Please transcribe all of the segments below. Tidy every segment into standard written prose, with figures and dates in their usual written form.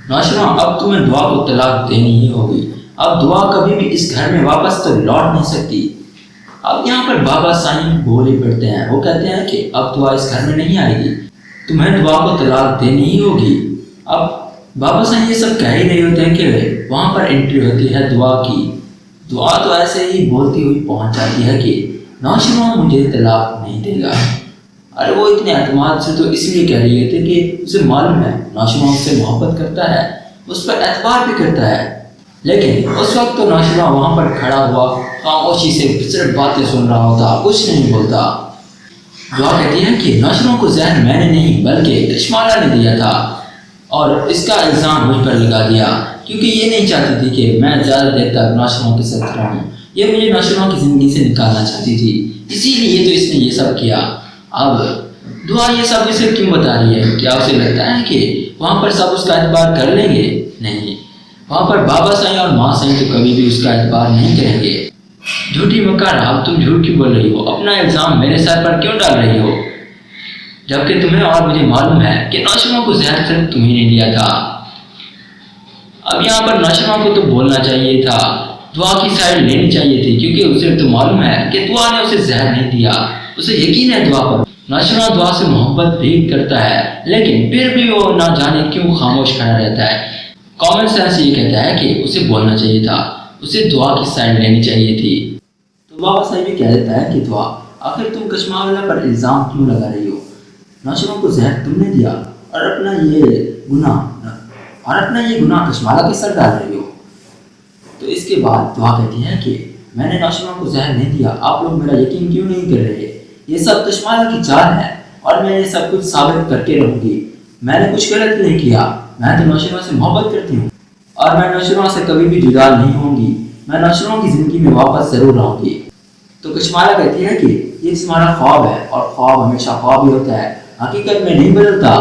نوشواں اب تمہیں دعا کو طلاق دینی ہی ہوگی، اب دعا کبھی بھی اس گھر میں واپس تو لوٹ نہیں سکتی۔ اب یہاں پر بابا سائیں بولے پڑتے ہیں، وہ کہتے ہیں کہ اب دعا اس گھر میں نہیں آئے گی، تمہیں دعا کو طلاق دینی ہی ہوگی۔ اب بابا سائیں یہ سب کہہ ہی رہے ہوتے ہیں کہ وہاں پر انٹری ہوتی ہے دعا کی۔ دعا تو ایسے ہی بولتی ہوئی پہنچ جاتی ہے کہ نوشواں مجھے طلاق نہیں دے گا۔ اور وہ اتنے اعتماد سے تو اس لیے کہہ رہی ہوتی ہے کہ اسے معلوم ہے نوشواں اس سے محبت کرتا ہے، اس پر اعتبار بھی کرتا ہے، لیکن اس وقت تو نوشواں وہاں پر کھڑا ہوا خاموشی سے صرف باتیں سن رہا ہوتا، کچھ نہیں بولتا۔ دعا کہتی ہے کہ نوشواں کو زہر میں نے نہیں بلکہ کشمالہ نے دیا تھا، اور اس کا الزام مجھ پر لگا دیا کیونکہ یہ نہیں چاہتی تھی کہ میں زیادہ دیر تک نوشواں کے ساتھ رہوں، یہ مجھے نوشواں کی زندگی سے نکالنا چاہتی تھی، اسی لیے تو اس نے یہ سب کیا۔ اب دعا یہ سب اسے کیوں بتا رہی ہے؟ کیا اسے لگتا ہے کہ وہاں پر سب اس کا اعتبار کر لیں گے؟ نہیں، وہاں پر بابا سائیں اور ماں سائیں تو کبھی بھی اس کا اعتبار نہیں کریں گے۔ جھوٹی مکار، اب تم جھوٹ کیوں بول رہی ہو؟ اپنا الزام میرے سر پر کیوں ڈال رہی ہو؟ جبکہ تمہیں اور مجھے معلوم ہے کہ نوشواں کو زہر صرف تم ہی نے دیا تھا۔ اب یہاں پر نوشواں کو تو بولنا چاہیے تھا، دعا کی سائڈ لینی چاہیے تھی، کیونکہ اسے تو معلوم ہے کہ دعا نے اسے زہر نہیں دیا، اسے یقین ہے دعا پر۔ نوشواں دعا سے محبت بھی کرتا ہے، لیکن پھر بھی وہ نہ جانے کیوں خاموش کھڑا رہتا ہے۔ کامن سینس یہ کہتا ہے کہ اسے بولنا چاہیے تھا، اسے دعا کی سائڈ لینی چاہیے تھی۔ تو بابا صاحب بھی کہہ دیتا ہے کہ دعا آخر تم کشمالہ پر الزام کیوں لگا رہی ہو؟ نوشواں کو زہر تم نے دیا اور اپنا یہ گناہ کشمالہ کے سر ڈال رہی ہو۔ تو اس کے بعد دعا کہتی ہے کہ میں نے نوشواں کو زہر نہیں دیا، آپ لوگ میرا یقین کیوں نہیں کر رہے؟ یہ سب کشمالہ کی چال ہے اور میں یہ سب کچھ ثابت کر کے رہوں گی۔ میں نے کچھ غلط نہیں کیا، میں تو نوشواں سے محبت کرتی ہوں اور میں نوشواں سے کبھی بھی جدا نہیں ہوں گی، میں نوشواں کی زندگی میں واپس ضرور رہوں گی۔ تو کشمالہ کہتی ہے کہ یہ تمہارا خواب ہے اور خواب ہمیشہ خواب ہی ہوتا ہے، حقیقت میں نہیں بدلتا۔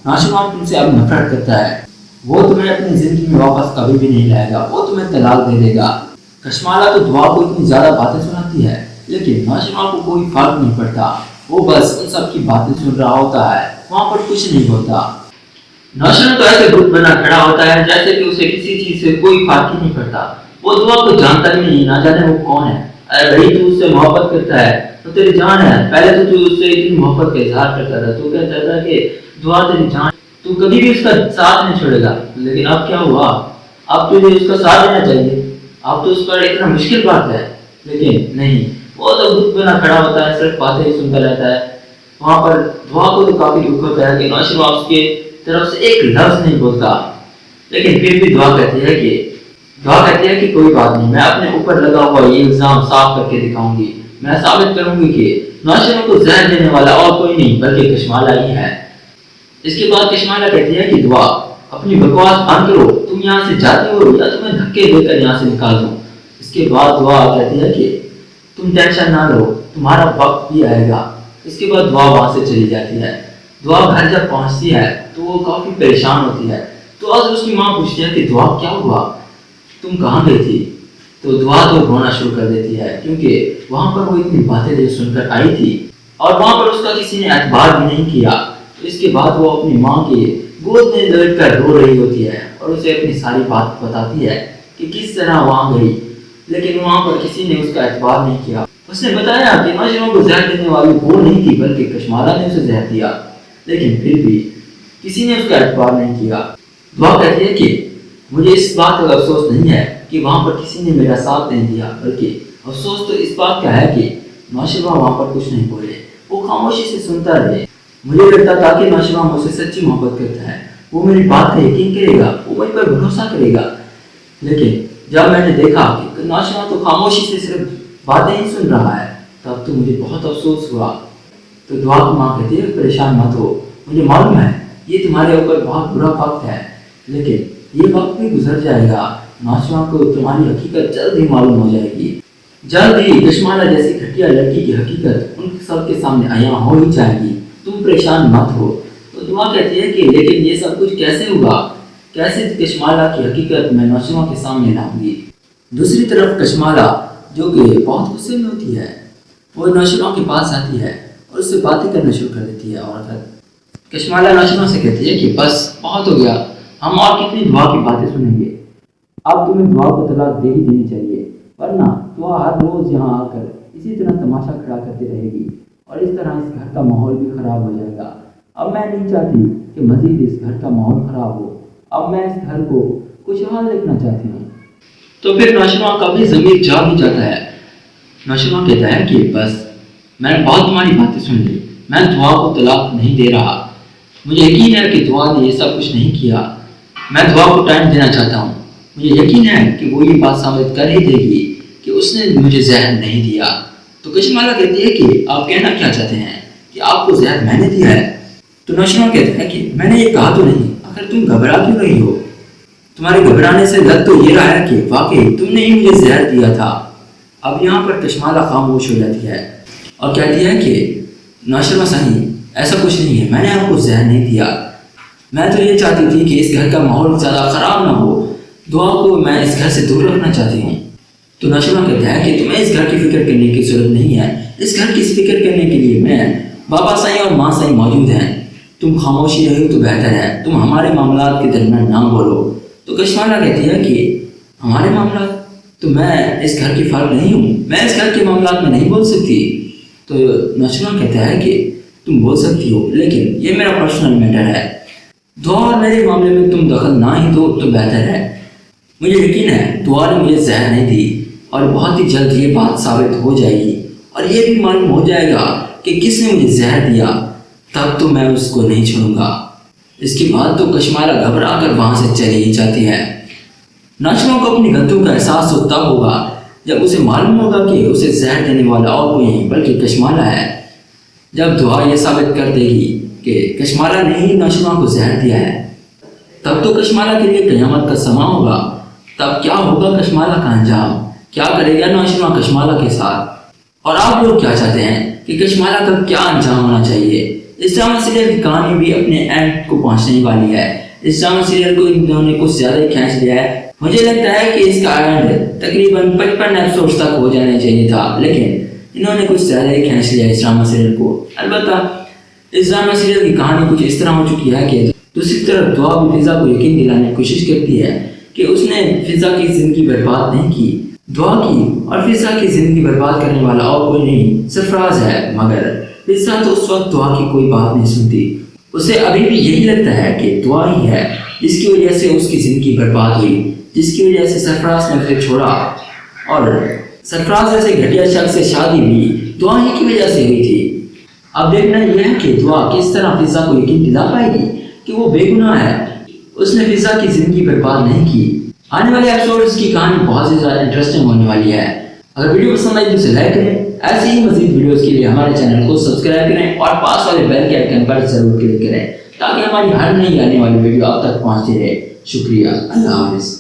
نوشواں تم سے اب نفرت کرتا ہے، وہ تمہیں اپنی زندگی میں واپس کبھی بھی نہیں لائے گا، وہ تمہیں طلاق دے دے گا۔ کشمالہ تو دعا کو اتنی زیادہ باتیں سناتی ہے لیکن نوشواں کو کوئی فرق نہیں پڑتا، وہ بس ان سب کی باتیں سن رہا ہوتا ہے، وہاں پر کچھ نہیں ہوتا۔ نوشواں تو ایسے بت بنا کھڑا ہوتا ہے جیسے کہ اسے کسی چیز سے کوئی فرق ہی نہیں پڑتا، وہ دعا کو جانتا ہی نہیں، نہ جانے وہ کون ہے۔ اے بھائی، تو اس سے محبت کرتا ہے تو تیری جان ہے، پہلے تو اس سے اتنی محبت کا اظہار کرتا تھا، تو کہتا تھا کہ دعا تیری جان، تو کبھی بھی اس کا ساتھ نہیں چھوڑے گا، لیکن اب کیا ہوا؟ اب تجھے اس کا ساتھ دینا چاہیے، اب تو اس پر اتنا مشکل بات ہے، لیکن نہیں، وہ تو بت بنا کھڑا ہوتا ہے، صرف باتیں ہی سنتا رہتا ہے۔ وہاں پر دعا کو تو کافی دکھ ہوتا ہے کہ نوشواں اس کے طرف سے ایک لفظ نہیں بولتا، لیکن پھر بھی دعا کہتی ہے کہ کوئی بات نہیں، میں اپنے اوپر لگا ہوا یہ الزام صاف کر کے دکھاؤں گی، میں ثابت کروں گی کہ نوشواں کو زہر دینے والا اور کوئی نہیں بلکہ کشمالہ ہی ہے۔ اس کے بعد کشمالہ کہتی ہے کہ دعا اپنی بکواس بند کرو، تم یہاں سے جاتی ہو یا تمہیں دھکے دے کر یہاں سے نکال دوں۔ اس کے بعد دعا کہتی ہے کہ تم ٹینشن نہ لو، تمہارا وقت بھی آئے گا۔ اس کے بعد دعا وہاں سے چلی جاتی ہے۔ دعا گھر جب پہنچتی ہے تو وہ کافی پریشان ہوتی ہے، تو آج اس کی ماں پوچھتی ہے کہ دعا کیا ہوا، تم کہاں گئی تھی؟ تو دعا تو رونا شروع کر دیتی ہے کیونکہ وہاں پر وہ اتنی باتیں جو سن کر آئی تھی اور وہاں پر اس کا کسی نے اعتبار بھی نہیں کیا۔ اس کے بعد وہ اپنی ماں کے گود میں لیٹ کر رو رہی ہوتی ہے اور اسے اپنی ساری بات بتاتی ہے کہ کس طرح وہاں گئی، لیکن وہاں پر کسی نے اس کا اعتبار نہیں کیا۔ اس نے بتایا کہ نوشواں کو زہر دینے والی وہ نہیں تھی بلکہ کشمالہ نے اسے زہر دیا، لیکن پھر بھی کسی نے اس کا اعتبار نہیں کیا۔ دعا کہتی ہے کہ مجھے اس بات کا افسوس نہیں ہے کہ وہاں پر کسی نے میرا ساتھ نہیں دیا، بلکہ افسوس تو اس بات کا ہے کہ نوشواں وہاں پر کچھ نہیں بولے، وہ خاموشی سے سنتا رہے۔ مجھے لگتا تھا کہ نوشواں مجھ سے سچی محبت کرتا ہے، وہ میری بات کا یقین کرے گا، وہ مجھ پر بھروسہ کرے گا، لیکن جب میں نے دیکھا کہ نوشواں تو خاموشی سے صرف باتیں ہی سن رہا ہے، تب تو مجھے بہت افسوس ہوا۔ تو دعا کی ماں کہتی ہے پریشان مت ہو، مجھے معلوم ہے یہ تمہارے اوپر بہت برا وقت ہے، لیکن یہ وقت بھی گزر جائے گا، نوشواں کو تمہاری حقیقت جلد ہی معلوم ہو جائے گی، جلد ہی کشمالہ جیسی گھٹیا لڑکی کی حقیقت ان سب کے سامنے عیاں ہو ہی جائے گی، تم پریشان مت ہو۔ تو دعا کہتی ہے کہ لیکن یہ سب کچھ کیسے ہوگا، کیسے کشمالہ کی حقیقت میں نوشواں کے سامنے لاؤں گی؟ دوسری طرف کشمالہ جو کہ بہت غصے میں ہوتی ہے، وہ نوشواں کے پاس آتی ہے اور اس سے باتیں کرنا شروع کر دیتی ہے، اور کشمالہ نوشواں سے کہتی ہے کہ بس بہت ہو گیا، ہم اور کتنی دعا کی باتیں سنیں گے؟ اب تمہیں دعا کو طلاق دے ہی دینی چاہیے، ورنہ دعا ہر روز یہاں آ کر اسی طرح تماشا کھڑا کرتی رہے گی اور اس طرح اس گھر کا ماحول بھی خراب ہو جائے گا۔ اب میں نہیں چاہتی کہ مزید اس گھر کا ماحول خراب ہو، اب میں اس گھر کو خوشحال دیکھنا چاہتی ہوں۔ تو پھر نوشروان کا بھی ضمیر جاگ ہی جاتا ہے۔ نوشروان کہتا ہے کہ بس میں نے بہت تمہاری باتیں سن لی، میں دعا کو طلاق نہیں دے رہا، مجھے یقین ہے کہ دعا نے یہ سب کچھ نہیں کیا، میں دعا کو ٹائم دینا چاہتا ہوں، مجھے یقین ہے کہ وہ یہ بات ثابت کر ہی دے گی کہ اس نے مجھے زہر نہیں دیا۔ تو کشمالا کہتی ہے کہ آپ کہنا کیا چاہتے ہیں کہ آپ کو زہر میں نے دیا ہے؟ تو نوشروان کہتا ہے کہ میں نے یہ کہا تو نہیں، اگر تم گھبرا کیوں رہی ہو؟ تمہارے گھبرانے سے لگ تو یہ رہا ہے کہ واقعی تم نے ہی مجھے زہر دیا تھا۔ اب یہاں پر کشمالا خاموش ہو جاتی ہے اور کہتی ہے کہ نوشروان صحیح، ایسا کچھ نہیں ہے، میں نے آپ کو زہر نہیں دیا، میں تو یہ چاہتی تھی کہ اس گھر کا ماحول زیادہ خراب نہ ہو، دعا کو میں اس گھر سے دور رکھنا چاہتی ہوں۔ تو نوشروان کہتا ہے کہ تمہیں اس گھر کی فکر کرنے کی ضرورت نہیں ہے، اس گھر کی فکر کرنے کے لیے میں بابا سائیں اور ماں سائیں موجود ہیں، تم خاموشی رہو تو بہتر ہے، تم ہمارے معاملات کے درمیان نہ بولو۔ تو کشمالا کہتی ہے کہ ہمارے معاملات؟ تو میں اس گھر کی فرد نہیں ہوں، میں اس گھر کے معاملات میں نہیں بول سکتی۔ تو نوشروان کہتا ہے کہ تم بول سکتی ہو، لیکن یہ میرا پرسنل میٹر ہے، دعا اور میرے معاملے میں تم دخل نہ ہی دو تو بہتر ہے۔ مجھے یقین ہے دعا نے مجھے زہر نہیں دی اور بہت ہی جلد یہ بات ثابت ہو جائے گی اور یہ بھی معلوم ہو جائے گا کہ کس نے مجھے زہر دیا، تب تو میں اس کو نہیں چھوڑوں گا۔ اس کے بعد تو کشمالا گھبرا کر وہاں سے چلی ہی جاتی ہے۔ نوشروان کو اپنی غلطیوں کا احساس تو تب ہوگا جب اسے معلوم ہوگا کہ اسے زہر دینے والا اور کوئی نہیں بلکہ کشمالا ہے۔ جب دعا یہ ثابت کر دے گی کہ کشمالا نے ہی نوشروان کو زہر دیا ہے، تب تو کشمالا کے لیے قیامت کا سماں ہوگا۔ تب کیا ہوگا کشمالا کا انجام؟ کیا کرے گا نوشروان کشمالا کے ساتھ؟ اور آپ لوگ کیا چاہتے ہیں کہ کشمالا کا کیا انجام ہونا چاہیے؟ اس ڈرامہ سیریل کی کہانی بھی اپنے اینڈ کو پہنچنے والی ہے۔ اس ڈرامہ سیریل کو انہوں نے کچھ زیادہ ہی کھینچ لیا ہے، مجھے لگتا ہے کہ اس کا اینڈ تقریباً 55 ایپیسوڈز تک ہو جانا چاہیے تھا، لیکن انہوں نے کچھ زیادہ ہی کھینچ لیا اس ڈرامہ سیریل کو۔ البتہ اس ڈرامہ سیریل کی کہانی کچھ اس طرح ہو چکی ہے کہ دوسری طرف دعا بھی فضا کو یقین دلانے کی کوشش کرتی ہے کہ اس نے فضا کی زندگی برباد نہیں کی، دعا کی، اور فضا کی زندگی برباد کرنے والا اور کوئی نہیں سرفراز ہے، مگر فضا تو اس وقت دعا کی کوئی بات نہیں سنتی، اسے ابھی بھی یہی لگتا ہے کہ دعا ہی ہے جس کی وجہ سے اس کی زندگی برباد ہوئی، جس کی وجہ سے سرفراز نے اسے چھوڑا، اور سرفراز جیسے گھٹیا شخص سے شادی بھی دعا ہی کی وجہ سے ہوئی تھی۔ اب دیکھنا یہ ہے کہ دعا کس طرح فضا کو یقین دلا پائے گی کہ وہ بے گناہ ہے، اس نے فضا کی زندگی برباد نہیں کی۔ آنے والے ایپیسوڈز کی کہانی بہت ہی زیادہ انٹرسٹنگ ہونے والی ہے۔ اگر ویڈیو پسند آئی تو اسے لائک کریں، ایسی ہی مزید ویڈیوز کے لیے ہمارے چینل کو سبسکرائب کریں اور پاس والے بیل کے آئیکن پر ضرور کلک کریں تاکہ ہماری ہر نئی آنے والی ویڈیو آپ تک پہنچتی رہے۔ شکریہ، اللہ حافظ۔